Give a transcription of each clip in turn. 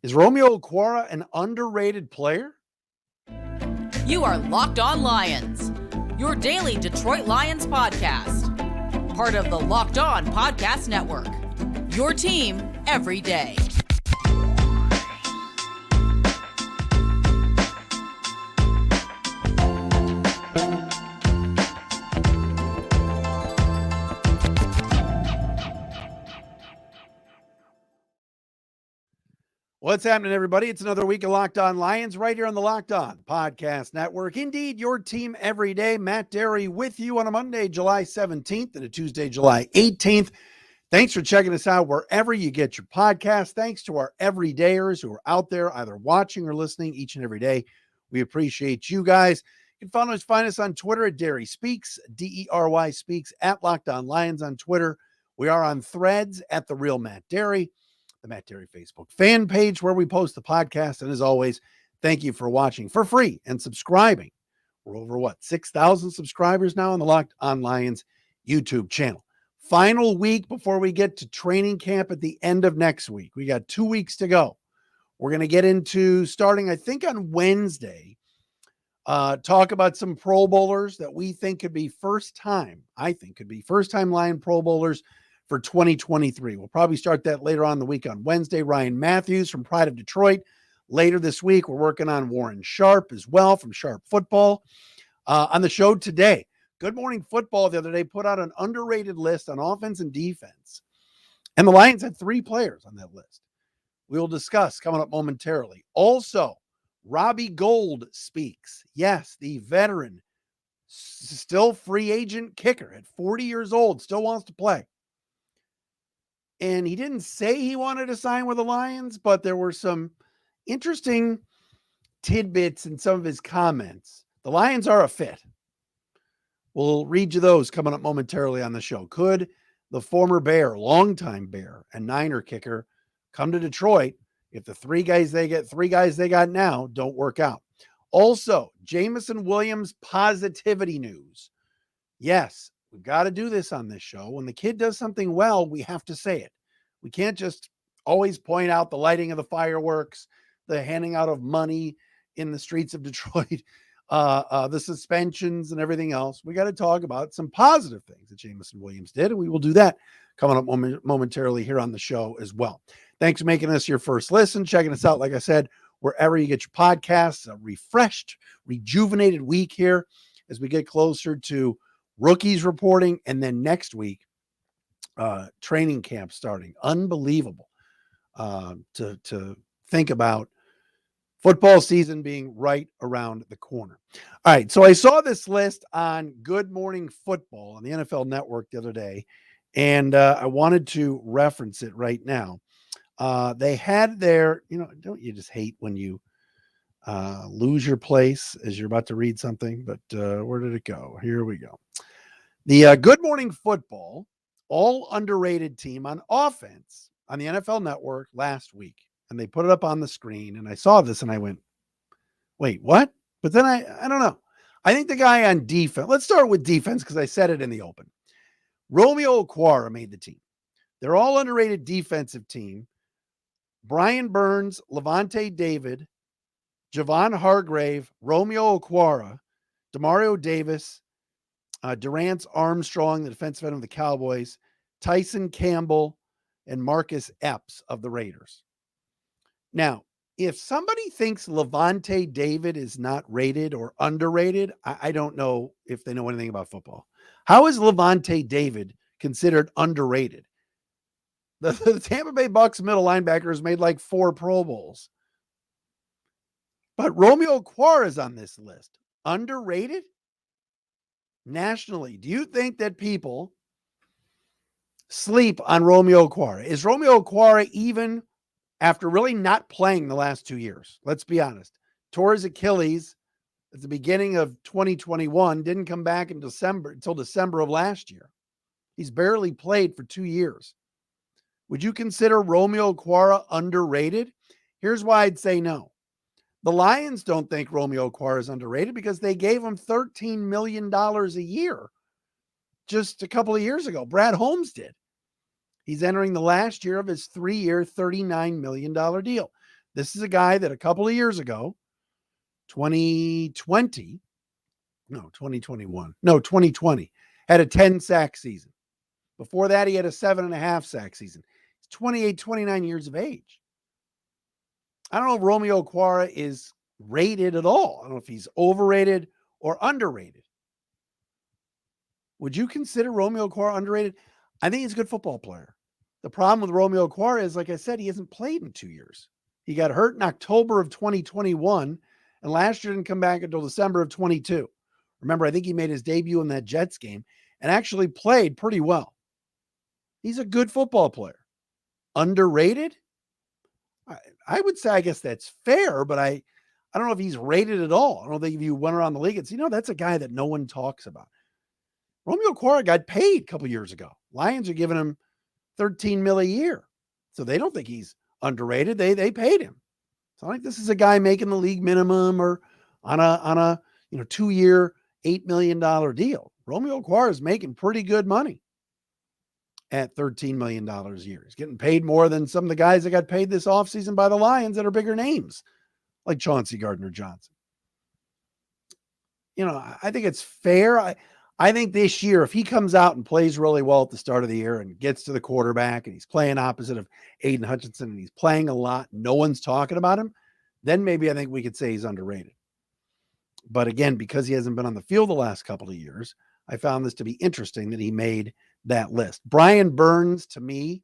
Is Romeo Okwara an underrated player? You are Locked On Lions, your daily Detroit Lions podcast. Part of the Locked On Podcast Network, your team every day. What's happening, everybody? It's another week of Locked On Lions right here on the Locked On Podcast Network. Indeed, your team every day. Matt Dery with you on a Monday, July 17th and a Tuesday, July 18th. Thanks for checking us out wherever you get your podcast. Thanks to our everydayers who are out there either watching or listening each and every day. We appreciate you guys. You can find us on Twitter at Dery Speaks, D-E-R-Y Speaks, at Locked On Lions on Twitter. We are on Threads at The Real Matt Dery, the Matt Dery Facebook fan page where we post the podcast. And as always, thank you for watching for free and subscribing. We're over 6,000 subscribers now on the Locked On Lions YouTube channel. Final week before we get to training camp at the end of next week. We got 2 weeks to go. We're going to get into starting, I think, on Wednesday, talk about some Pro Bowlers that we think could be first-time Lion Pro Bowlers for 2023. We'll probably start that later on in the week on Wednesday. Ryan Matthews from Pride of Detroit. Later this week, we're working on Warren Sharp as well from Sharp Football. On the show today, Good Morning Football the other day put out an underrated list on offense and defense. And the Lions had 3 players on that list. We will discuss coming up momentarily. Also, Robbie Gould speaks. Yes, the veteran, still free agent kicker at 40 years old, still wants to play. And he didn't say he wanted to sign with the Lions, but there were some interesting tidbits in some of his comments. The Lions are a fit. We'll read you those coming up momentarily on the show. Could the former Bear, longtime Bear, and Niner kicker come to Detroit if the three guys they got now don't work out? Also, Jameson Williams positivity news. Yes, we've got to do this on this show. When the kid does something well, we have to say it. We can't just always point out the lighting of the fireworks, the handing out of money in the streets of Detroit, the suspensions and everything else. We got to talk about some positive things that Jameson Williams did, and we will do that coming up momentarily here on the show as well. Thanks for making us your first listen, checking us out, like I said, wherever you get your podcasts. A refreshed, rejuvenated week here as we get closer to rookies reporting, and then next week, training camp starting. Unbelievable to think about football season being right around the corner. All right, so I saw this list on Good Morning Football on the NFL Network the other day, and I wanted to reference it right now. They had their, don't you just hate when you lose your place as you're about to read something? But where did it go? Here we go. The Good Morning Football all underrated team on offense on the NFL Network last week. And they put it up on the screen, and I saw this and I went, wait, what? But then I don't know. I think the guy on defense, let's start with defense because I said it in the open. Romeo Okwara made the team. They're all underrated defensive team. Brian Burns, Levante David, Javon Hargrave, Romeo Okwara, Demario Davis, Durance Armstrong, the defensive end of the Cowboys, Tyson Campbell, and Marcus Epps of the Raiders. Now, if somebody thinks Levante David is not rated or underrated, I don't know if they know anything about football. How is Levante David considered underrated? The Tampa Bay Bucks middle linebackers made like 4 Pro Bowls. But Romeo Okwara is on this list. Underrated? Nationally, do you think that people sleep on Romeo Okwara? Is Romeo Okwara, even after really not playing the last 2 years, let's be honest, tore his Achilles at the beginning of 2021, didn't come back until December of last year. He's barely played for 2 years. Would you consider Romeo Okwara underrated? Here's why I'd say no. The Lions don't think Romeo Okwara is underrated because they gave him $13 million a year just a couple of years ago. Brad Holmes did. He's entering the last year of his 3-year, $39 million deal. This is a guy that a couple of years ago, 2020, 2020, had a 10 sack season. Before that, he had a 7.5 sack season. He's 28, 29 years of age. I don't know if Romeo Okwara is rated at all. I don't know if he's overrated or underrated. Would you consider Romeo Okwara underrated? I think he's a good football player. The problem with Romeo Okwara is, like I said, he hasn't played in 2 years. He got hurt in October of 2021, and last year didn't come back until December of 22. Remember, I think he made his debut in that Jets game and actually played pretty well. He's a good football player. Underrated? I would say, I guess that's fair, but I don't know if he's rated at all. I don't think if you went around the league and say, that's a guy that no one talks about. Romeo Okwara got paid a couple years ago. Lions are giving him $13 million a year. So they don't think he's underrated. They paid him. So I think this is a guy making the league minimum or on a 2-year, $8 million deal. Romeo Okwara is making pretty good money at $13 million a year. He's getting paid more than some of the guys that got paid this offseason by the Lions that are bigger names, like Chauncey Gardner-Johnson. I think it's fair. I think this year, if he comes out and plays really well at the start of the year and gets to the quarterback and he's playing opposite of Aiden Hutchinson and he's playing a lot, no one's talking about him, then maybe I think we could say he's underrated. But again, because he hasn't been on the field the last couple of years, I found this to be interesting that he made that list. Brian Burns, to me,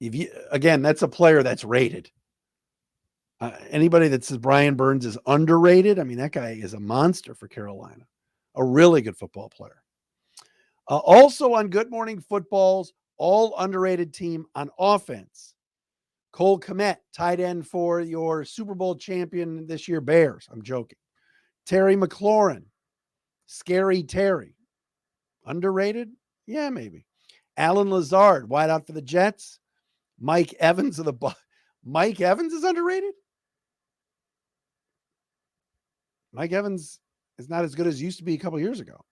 that's a player that's rated. Anybody that says Brian Burns is underrated, that guy is a monster for Carolina. A really good football player. Also on Good Morning Football's all underrated team on offense, Cole Kmet, tight end for your Super Bowl champion this year, Bears. I'm joking. Terry McLaurin, Scary Terry. Underrated? Yeah, maybe. Alan Lazard, wideout for the Jets. Mike Evans of the Bucs. Mike Evans is underrated? Mike Evans is not as good as he used to be a couple years ago.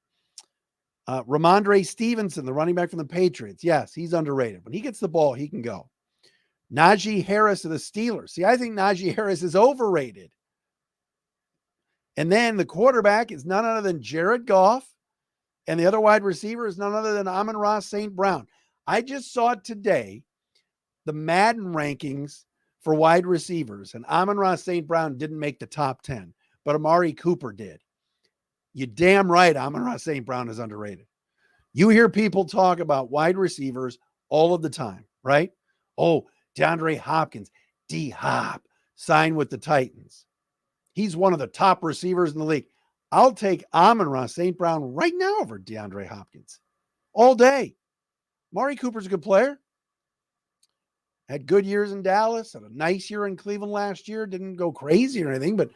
Ramondre Stevenson, the running back from the Patriots. Yes, he's underrated. When he gets the ball, he can go. Najee Harris of the Steelers. See, I think Najee Harris is overrated. And then the quarterback is none other than Jared Goff. And the other wide receiver is none other than Amon Ra St-Brown. I just saw today the Madden rankings for wide receivers, and Amon Ra St-Brown didn't make the top 10, but Amari Cooper did. You damn right Amon Ra St-Brown is underrated. You hear people talk about wide receivers all of the time, right? Oh, DeAndre Hopkins, D-Hop, signed with the Titans. He's one of the top receivers in the league. I'll take Amon Ra St-Brown right now over DeAndre Hopkins all day. Amari Cooper's a good player. Had good years in Dallas, had a nice year in Cleveland last year. Didn't go crazy or anything, but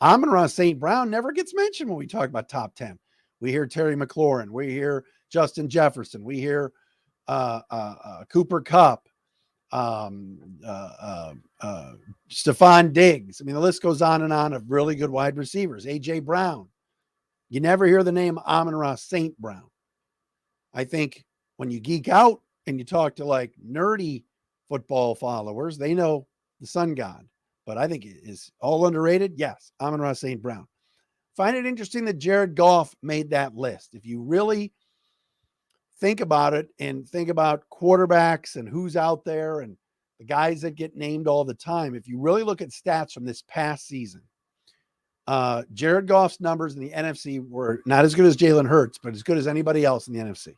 Amon Ra St-Brown never gets mentioned when we talk about top 10. We hear Terry McLaurin. We hear Justin Jefferson. We hear Cooper Kupp, Stephon Diggs. The list goes on and on of really good wide receivers. A.J. Brown. You never hear the name Amon Ra St-Brown. I think when you geek out and you talk to like nerdy football followers, they know the sun god. But I think it is all underrated. Yes, Amon Ra St-Brown. Find it interesting that Jared Goff made that list. If you really think about it and think about quarterbacks and who's out there and the guys that get named all the time, if you really look at stats from this past season, Jared Goff's numbers in the NFC were not as good as Jalen Hurts, but as good as anybody else in the NFC.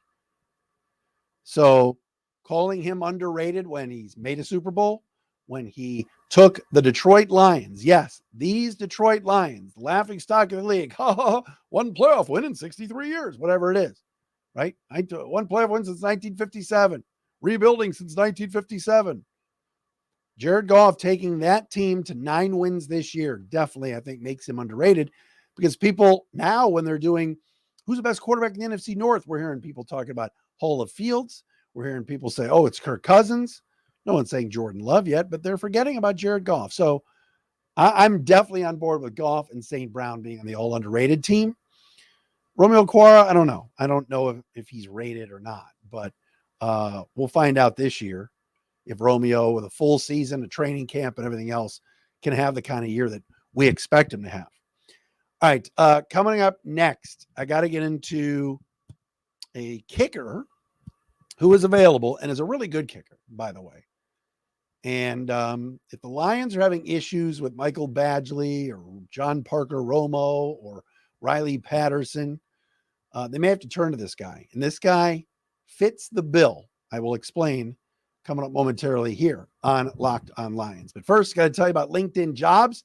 So calling him underrated when he's made a Super Bowl, when he took the Detroit Lions. Yes, these Detroit Lions, the laughing stock of the league. One playoff win in 63 years, whatever it is, right? One playoff win since 1957, rebuilding since 1957. Jared Goff taking that team to 9 wins this year definitely, I think, makes him underrated because people now, when they're doing who's the best quarterback in the NFC North, we're hearing people talking about Hall of Fields. We're hearing people say, oh, it's Kirk Cousins. No one's saying Jordan Love yet, but they're forgetting about Jared Goff. So I'm definitely on board with Goff and St-Brown being on the all underrated team. Romeo Okwara, I don't know. I don't know if he's rated or not, but we'll find out this year. if Romeo, with a full season, a training camp, and everything else, can have the kind of year that we expect him to have. All right, coming up next, I got to get into a kicker who is available and is a really good kicker, by the way. And if the Lions are having issues with Michael Badgley or John Parker Romo or Riley Patterson, they may have to turn to this guy. And this guy fits the bill. I will explain coming up momentarily here on Locked on Lions. But first, got to tell you about LinkedIn Jobs.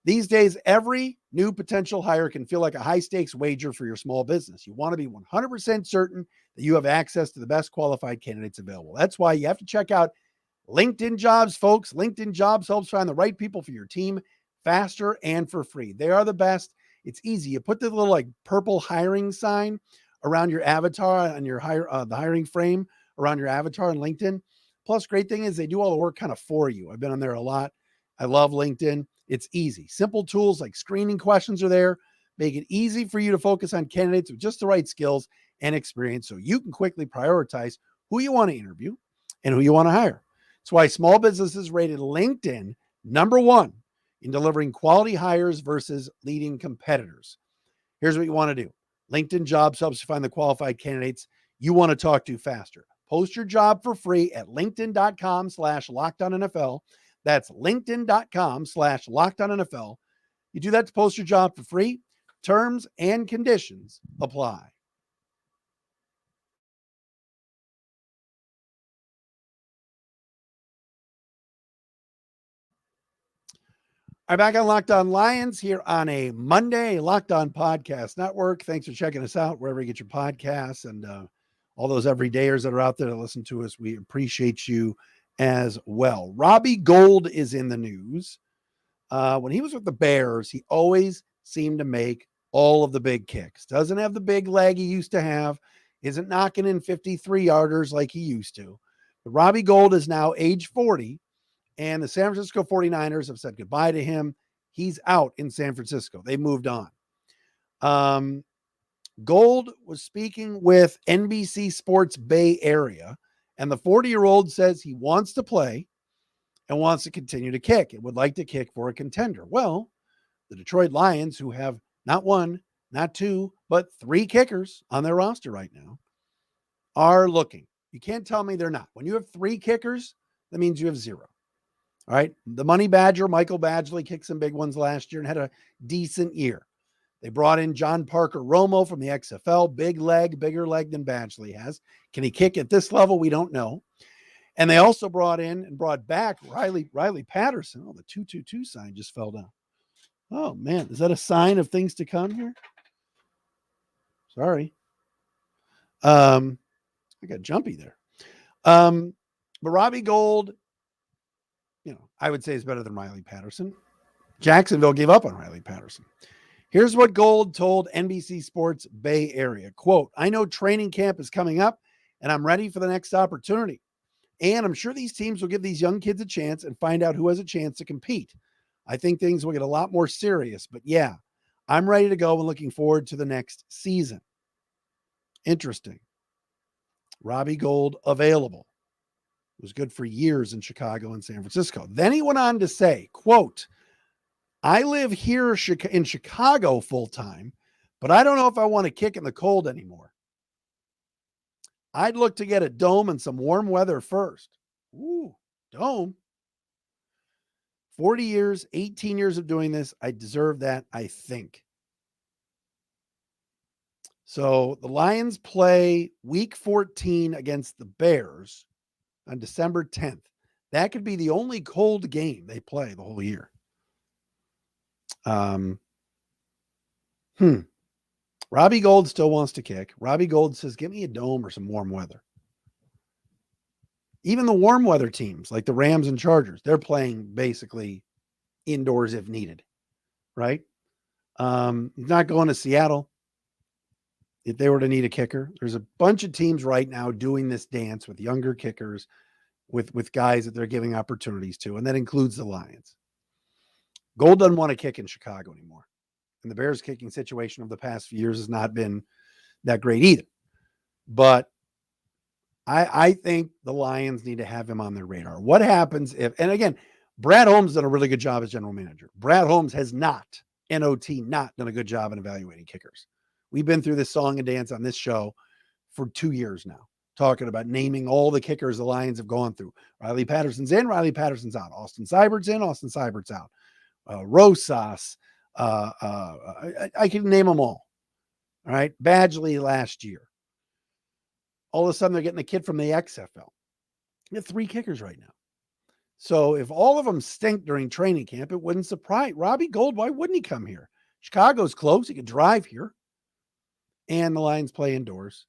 These days, every new potential hire can feel like a high-stakes wager for your small business. You want to be 100% certain that you have access to the best qualified candidates available. That's why you have to check out LinkedIn Jobs, folks. LinkedIn Jobs helps find the right people for your team faster and for free. They are the best. It's easy. You put the little like purple hiring sign around your avatar on your the hiring frame around your avatar on LinkedIn. Plus, great thing is they do all the work kind of for you. I've been on there a lot. I love LinkedIn. It's easy. Simple tools like screening questions are there. Make it easy for you to focus on candidates with just the right skills and experience so you can quickly prioritize who you want to interview and who you want to hire. That's why small businesses rated LinkedIn #1 in delivering quality hires versus leading competitors. Here's what you want to do. LinkedIn Jobs helps you find the qualified candidates you want to talk to faster. Post your job for free at linkedin.com/LockedOnNFL. That's linkedin.com/LockedOnNFL. You do that to post your job for free. Terms and conditions apply. All right, back on Locked On Lions here on a Monday, Locked On Podcast Network. Thanks for checking us out wherever you get your podcasts, and all those everydayers that are out there to listen to us. We appreciate you as well. Robbie Gould is in the news. When he was with the Bears, he always seemed to make all of the big kicks. Doesn't have the big leg he used to have. Isn't knocking in 53-yarders like he used to. But Robbie Gould is now age 40. And the San Francisco 49ers have said goodbye to him. He's out in San Francisco. They moved on. Gould was speaking with NBC Sports Bay Area, and the 40-year-old says he wants to play and wants to continue to kick and would like to kick for a contender. Well, the Detroit Lions, who have not one, not two, but 3 kickers on their roster right now, are looking. You can't tell me they're not. When you have 3 kickers, that means you have 0. All right. The money badger, Michael Badgley, kicked some big ones last year and had a decent year. They brought in John Parker Romo from the XFL, big leg, bigger leg than Badgley has. Can he kick at this level? We don't know. And they also brought in and brought back Riley Patterson. Oh, the 222 sign just fell down. Oh, man. Is that a sign of things to come here? Sorry. I got jumpy there. But Robbie Gould, I would say is better than Riley Patterson. Jacksonville gave up on Riley Patterson. Here's what Gould told NBC Sports Bay Area. Quote, "I know training camp is coming up and I'm ready for the next opportunity. And I'm sure these teams will give these young kids a chance and find out who has a chance to compete. I think things will get a lot more serious, but yeah, I'm ready to go and looking forward to the next season." Interesting. Robbie Gould available. Was good for years in Chicago and San Francisco. Then he went on to say, quote, "I live here in Chicago full time, but I don't know if I want to kick in the cold anymore. I'd look to get a dome and some warm weather first." Ooh, dome. 40 years, 18 years of doing this. I deserve that, I think. So the Lions play week 14 against the Bears on December 10th. That could be the only cold game they play the whole year. Robbie Gould still wants to kick. Robbie Gould says, "Give me a dome or some warm weather." Even the warm weather teams like the Rams and Chargers, they're playing basically indoors if needed, right? He's not going to Seattle if they were to need a kicker. There's a bunch of teams right now doing this dance with younger kickers, with guys that they're giving opportunities to, and that includes the Lions. Gould doesn't want to kick in Chicago anymore. And the Bears kicking situation of the past few years has not been that great either. But I think the Lions need to have him on their radar. What happens if, and again, Brad Holmes done a really good job as general manager. Brad Holmes has not, NOT, not done a good job in evaluating kickers. We've been through this song and dance on this show for 2 years now, talking about naming all the kickers the Lions have gone through. Riley Patterson's in, Riley Patterson's out. Austin Seibert's in, Austin Seibert's out. Rosas, I can name them all. All right. Badgley last year. All of a sudden, they're getting a kid from the XFL. You have 3 kickers right now. So if all of them stink during training camp, it wouldn't surprise Robbie Gould. Why wouldn't he come here? Chicago's close. He could drive here. And the Lions play indoors.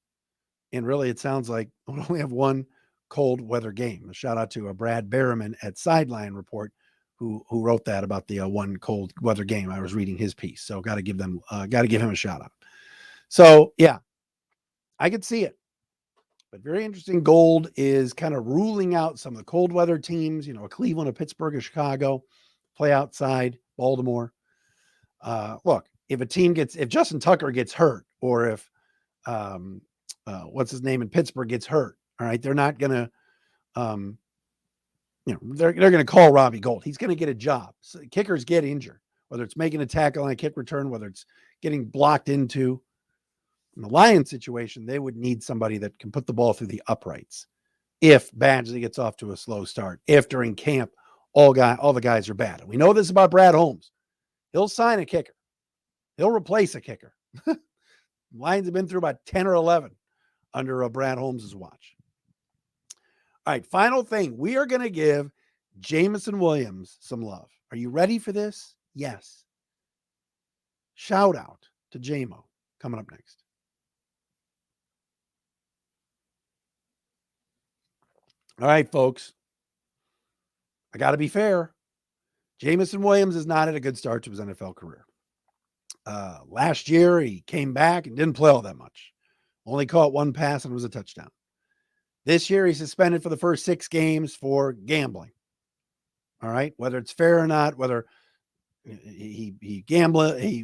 And really, it sounds like we'll only have one cold weather game. A shout out to Brad Berriman at Sideline Report, who wrote that about the one cold weather game. I was reading his piece. So got to give him a shout out. So yeah, I could see it. But very interesting. Gold is kind of ruling out some of the cold weather teams, a Cleveland, a Pittsburgh, a Chicago, play outside, Baltimore. Look, if Justin Tucker gets hurt, or if what's his name in Pittsburgh gets hurt, all right, they're not going to, they're going to call Robbie Gould. He's going to get a job. So kickers get injured, whether it's making a tackle on a kick return, whether it's getting blocked into. In the Lions situation, they would need somebody that can put the ball through the uprights. If Badgley gets off to a slow start, if during camp all the guys are bad. We know this about Brad Holmes. He'll sign a kicker. He'll replace a kicker. Lions have been through about 10 or 11 under Brad Holmes' watch. All right, final thing. We are going to give Jameson Williams some love. Are you ready for this? Yes. Shout out to JMO coming up next. All right, folks. I got to be fair. Jameson Williams has not had a good start to his NFL career. Last year, he came back and didn't play all that much. Only caught 1 pass and it was a touchdown. This year, he's suspended for the first 6 games for gambling. All right, whether it's fair or not, whether he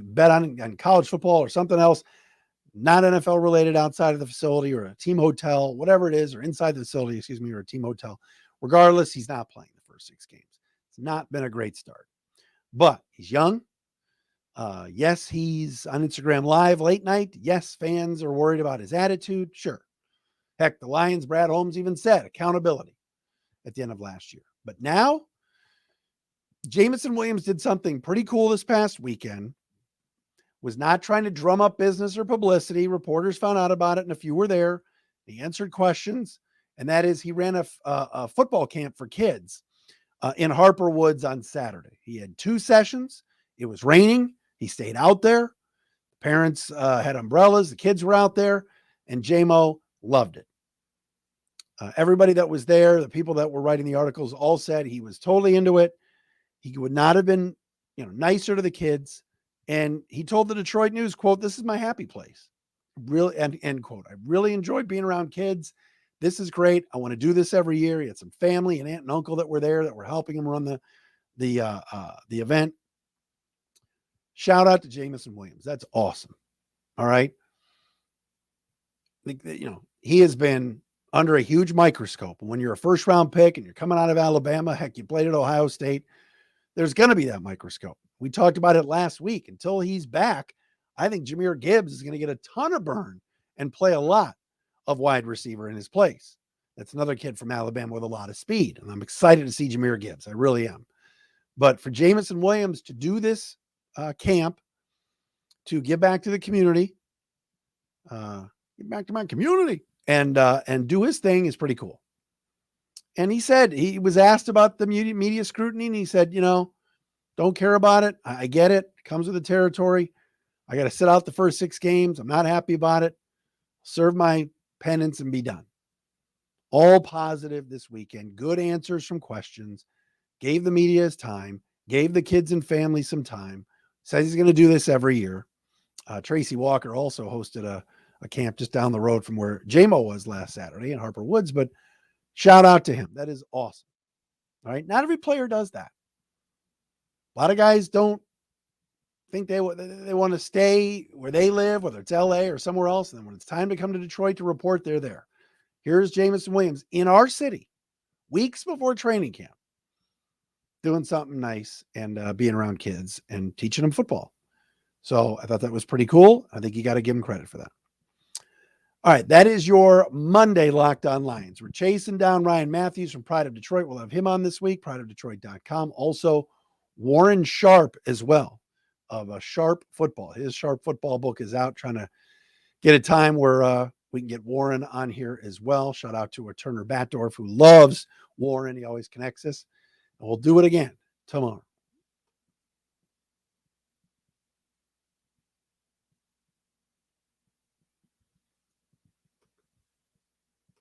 bet on college football or something else, not NFL related, outside of the facility or a team hotel, whatever it is, or inside the facility, or a team hotel. Regardless, he's not playing the first 6 games. It's not been a great start, but he's young. Yes, he's on Instagram Live late night. Yes, fans are worried about his attitude. Sure. Heck, the Lions, Brad Holmes even said accountability at the end of last year. But now, Jameson Williams did something pretty cool this past weekend. Was not trying to drum up business or publicity. Reporters found out about it, and a few were there. He answered questions, and that is he ran a football camp for kids in Harper Woods on Saturday. He had 2 sessions. It was raining. He stayed out there. Parents had umbrellas. The kids were out there, and JMO loved it. Everybody that was there, the people that were writing the articles, all said he was totally into it. He would not have been, nicer to the kids. And he told the Detroit News, quote, "This is my happy place." Really, end quote. I really enjoyed being around kids. This is great. I want to do this every year. He had some family and aunt and uncle that were there that were helping him run the event. Shout out to Jameson Williams. That's awesome. All right. He has been under a huge microscope. When you're a first round pick and you're coming out of Alabama, heck, you played at Ohio State, there's going to be that microscope. We talked about it last week. Until he's back, I think Jahmyr Gibbs is going to get a ton of burn and play a lot of wide receiver in his place. That's another kid from Alabama with a lot of speed. And I'm excited to see Jahmyr Gibbs. I really am. But for Jameson Williams to do this camp, to give back to the community, get back to my community, and do his thing is pretty cool. And he said, he was asked about the media scrutiny, and he said, don't care about it. I get it. It comes with the territory. I got to sit out the first 6 games. I'm not happy about it. Serve my penance and be done. All positive this weekend. Good answers from questions. Gave the media his time. Gave the kids and family some time. Says he's going to do this every year. Tracy Walker also hosted a camp just down the road from where JMO was last Saturday in Harper Woods, but shout out to him. That is awesome. All right. Not every player does that. A lot of guys don't think they want to stay where they live, whether it's LA or somewhere else. And then when it's time to come to Detroit to report, they're there. Here's Jameson Williams in our city, weeks before training camp, doing something nice and being around kids and teaching them football. So I thought that was pretty cool. I think you got to give him credit for that. All right, that is your Monday Locked On Lions. We're chasing down Ryan Matthews from Pride of Detroit. We'll have him on this week, prideofdetroit.com. Also, Warren Sharp as well of Sharp Football. His Sharp Football book is out, trying to get a time where we can get Warren on here as well. Shout out to Turner Batdorf, who loves Warren. He always connects us. And we'll do it again tomorrow.